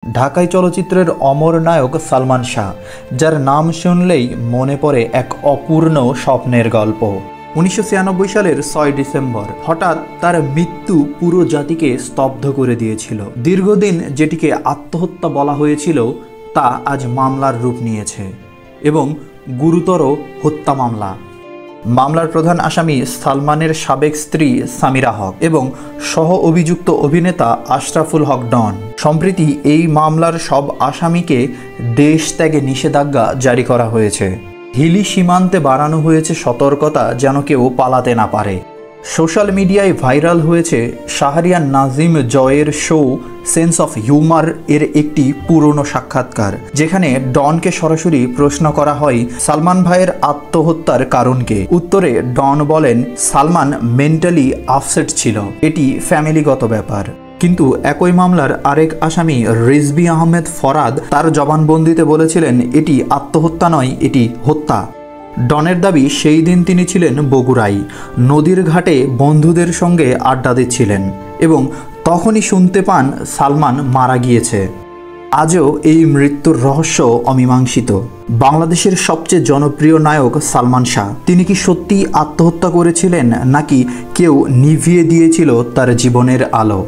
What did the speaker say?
ঢাকাই চলচ্চিত্রের অমর নায়ক সালমান শাহ, যার নাম শুনলেই মনে পড়ে এক অপূর্ণ স্বপ্নের গল্প। 1996 সালের 6 ডিসেম্বর হঠাৎ তার মৃত্যু পুরো জাতিকে স্তব্ধ করে দিয়েছিল। দীর্ঘদিন যেটিকে আত্মহত্যা বলা হয়েছিল তা আজ মামলার রূপ নিয়েছে এবং গুরুতর হত্যা মামলা। মামলার প্রধান আসামি সালমানের সাবেক স্ত্রী সামিরা হক এবং সহ অভিযুক্ত অভিনেতা আশরাফুল হক ডন। সম্প্রতি এই মামলার সব আসামিকে দেশ ত্যাগে নিষেধাজ্ঞা জারি করা হয়েছে। হিলি সীমান্তে বাড়ানো হয়েছে সতর্কতা যেন কেউ পালাতে না পারে। সোশ্যাল মিডিয়ায় ভাইরাল হয়েছে শাহরিয়ার নাজিম জয়ের শো সেন্স অফ হিউমার এর একটি পুরনো সাক্ষাৎকার, যেখানে ডনকে সরাসরি প্রশ্ন করা হয় সালমান ভাইয়ের আত্মহত্যার কারণকে। উত্তরে ডন বলেন সালমান মেন্টালি আপসেট ছিল, এটি ফ্যামিলিগত ব্যাপার। কিন্তু একই মামলার আরেক আসামি রিজভী আহমেদ ফরাদ তার জবানবন্দিতে বলেছিলেন এটি আত্মহত্যা নয়, এটি হত্যা। ডনের দাবি সেই দিন তিনি ছিলেন বগুড়ায়, নদীর ঘাটে বন্ধুদের সঙ্গে আড্ডা দিচ্ছিলেন এবং তখনই শুনতে পান সালমান মারা গিয়েছে। আজও এই মৃত্যুর রহস্য অমীমাংসিত। বাংলাদেশের সবচেয়ে জনপ্রিয় নায়ক সালমান শাহ, তিনি কি সত্যিই আত্মহত্যা করেছিলেন নাকি কেউ নিভিয়ে দিয়েছিল তার জীবনের আলো?